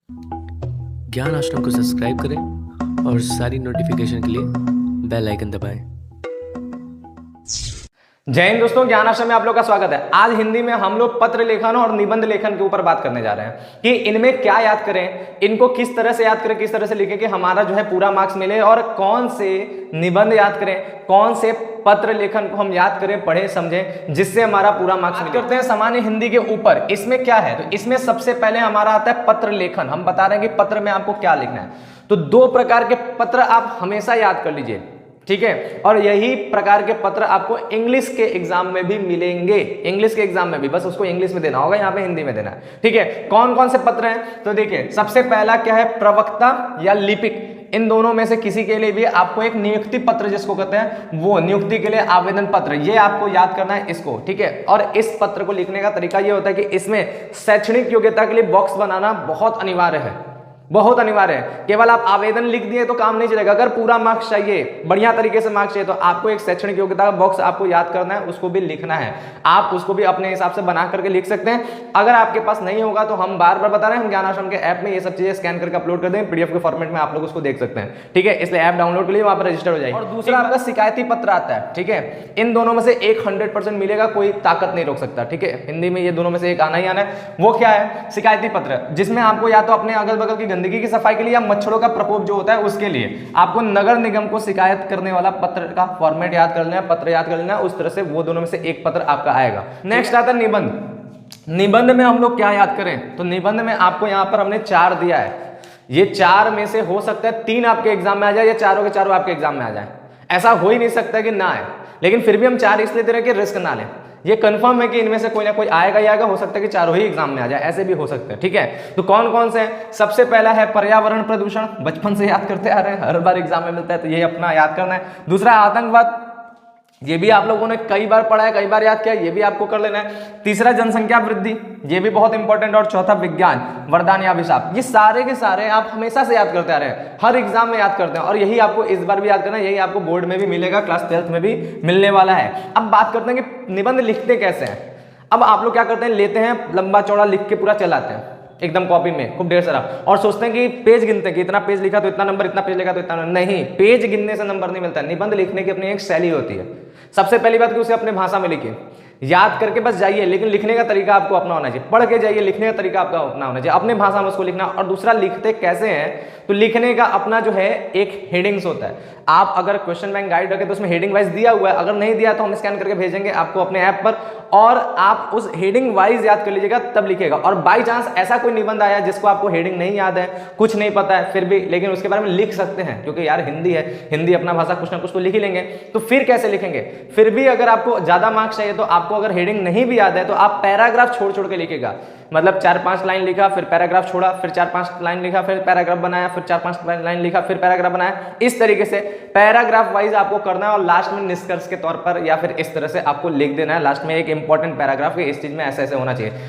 ज्ञान आश्रम को सब्सक्राइब करें और सारी नोटिफिकेशन के लिए बेल आइकन दबाएं। जय हिंद दोस्तों, ज्ञान आश्रम में आप लोग का स्वागत है। आज हिंदी में हम लोग पत्र लेखन और निबंध लेखन के ऊपर बात करने जा रहे हैं कि इनमें क्या याद करें, इनको किस तरह से याद करें, किस तरह से लिखें कि हमारा जो है पूरा मार्क्स मिले, और कौन से निबंध याद करें, कौन से पत्र लेखन को हम याद करें, पढ़ें, समझें, जिससे हमारा पूरा मार्क्स मिले। करते हैं सामान्य हिंदी के ऊपर। इसमें क्या है, तो इसमें सबसे पहले हमारा आता है पत्र लेखन। हम बता रहे हैं कि पत्र में आपको क्या लिखना है। तो दो प्रकार के पत्र आप हमेशा याद कर लीजिए, ठीक है। और यही प्रकार के पत्र आपको इंग्लिश के एग्जाम में भी मिलेंगे। इंग्लिश के एग्जाम में भी, बस उसको इंग्लिश में देना होगा, यहाँ पे हिंदी में देना है, ठीक है। कौन कौन से पत्र हैं, तो देखिए सबसे पहला क्या है, प्रवक्ता या लिपिक। इन दोनों में से किसी के लिए भी आपको एक नियुक्ति पत्र जिसको कहते हैं, वो नियुक्ति के लिए आवेदन पत्र, ये आपको याद करना है इसको, ठीक है। और इस पत्र को लिखने का तरीका ये होता है कि इसमें शैक्षणिक योग्यता के लिए बॉक्स बनाना बहुत अनिवार्य है, बहुत अनिवार्य है। केवल आप आवेदन लिख दिए तो काम नहीं चलेगा। अगर पूरा मार्क्स चाहिए, बढ़िया तरीके से मार्क्स चाहिए, तो आपको एक शैक्षणिक योग्यता का बॉक्स आपको याद करना है, उसको भी लिखना है। आप उसको भी अपने हिसाब से बना करके लिख सकते हैं। अगर आपके पास नहीं होगा तो हम बार बार बता रहे हैं, हम ज्ञान आश्रम के ऐप में ये सब चीजें स्कैन करके अपलोड कर दें, पीडीएफ के फॉर्मेट में आप लोग उसको देख सकते हैं, ठीक है। इसलिए ऐप डाउनलोड के लिए वहां पर रजिस्टर हो जाए। और दूसरा आपका शिकायती पत्र आता है, ठीक है। इन दोनों में से एक 100% मिलेगा, कोई ताकत नहीं रोक सकता, ठीक है। हिंदी में ये दोनों में से एक आना ही आना है। वो क्या है, शिकायती पत्र, जिसमें आपको या तो अपने अगल बगल की गंदगी की सफाई के लिए या मच्छरों का प्रकोप जो होता है उसके लिए आपको नगर निगम को शिकायत करने वाला पत्र का फॉर्मेट याद कर लेना है, पत्र याद कर लेना है। उस तरह से वो दोनों में से एक पत्र आपका आएगा। नेक्स्ट आता है निबंध। निबंध में हम लोग क्या याद करें, तो निबंध में आपको यहां पर हमने 4 दिया है। ये 4 में से हो सकता है 3 आपके एग्जाम में आ जाए, या चारों के चारों आपके एग्जाम में आ जाए। ऐसा हो ही नहीं सकता कि ना आए, लेकिन फिर भी हम 4 इसलिए दे रहे हैं कि रिस्क ना लें। ये कंफर्म है कि इनमें से कोई ना कोई आएगा ही आएगा, हो सकता है कि चारों ही एग्जाम में आ जाए, ऐसे भी हो सकते हैं, ठीक है। तो कौन कौन से हैं, सबसे पहला है पर्यावरण प्रदूषण, बचपन से याद करते आ रहे हैं, हर बार एग्जाम में मिलता है, तो ये अपना याद करना है। दूसरा आतंकवाद, ये भी आप लोगों ने कई बार पढ़ा है, कई बार याद किया, ये भी आपको कर लेना है। तीसरा जनसंख्या वृद्धि, ये भी बहुत इंपॉर्टेंट। और चौथा विज्ञान, वरदान या अभिशाप। ये सारे के सारे आप हमेशा से याद करते आ रहे हैं, हर एग्जाम में याद करते हैं, और यही आपको इस बार भी याद करना है, यही आपको बोर्ड में भी मिलेगा, क्लास 12th में भी मिलने वाला है। अब बात करते हैं कि निबंध लिखते कैसे हैं। अब आप लोग क्या करते हैं, लेते हैं लंबा चौड़ा लिख के पूरा चलाते हैं एकदम कॉपी में खूब ढेर सारा, और सोचते हैं कि पेज गिनते हैं कि इतना पेज लिखा तो इतना नंबर, इतना पेज लिखा तो इतना नंबर। नहीं, पेज गिनने से नंबर नहीं मिलता है। निबंध लिखने की अपनी एक शैली होती है। सबसे पहली बात कि उसे अपने भाषा में लिखिए, याद करके बस जाइए, लेकिन लिखने का तरीका आपको अपना होना चाहिए। पढ़ के जाइए, लिखने का तरीका आपका अपना होना चाहिए, अपने भाषा में उसको लिखना। और दूसरा, लिखते कैसे हैं, तो लिखने का अपना जो है एक हेडिंग्स होता है। आप अगर क्वेश्चन बैंक गाइड रखें तो उसमें हेडिंग वाइज दिया हुआ है, अगर नहीं दिया तो हम स्कैन करके भेजेंगे आपको अपने ऐप पर, और आप उस हेडिंग वाइज याद कर लीजिएगा, तब लिखेगा। और बाई चांस ऐसा कोई निबंध आया जिसको आपको हेडिंग नहीं याद है, कुछ नहीं पता है, फिर भी लेकिन उसके बारे में लिख सकते हैं, क्योंकि यार हिंदी है, हिंदी अपना भाषा, कुछ ना कुछ तो लिख ही लेंगे। तो फिर कैसे लिखेंगे, फिर भी अगर आपको ज्यादा मार्क्स चाहिए तो आपको अगर हेडिंग नहीं भी याद है तो आप पैराग्राफ छोड़ छोड़ के लिखेगा। मतलब 4-5 लाइन लिखा, फिर पैराग्राफ छोड़ा, फिर 4-5 लाइन लिखा, फिर पैराग्राफ बनाया, फिर 4-5 लाइन लिखा, फिर पैराग्राफ बनाया। इस तरीके से पैराग्राफ वाइज आपको करना है, और लास्ट में निष्कर्ष के तौर पर या फिर इस तरह से आपको लिख देना है लास्ट में एक इंपॉर्टेंट पैराग्राफ, इस चीज में ऐसे ऐसे होना चाहिए।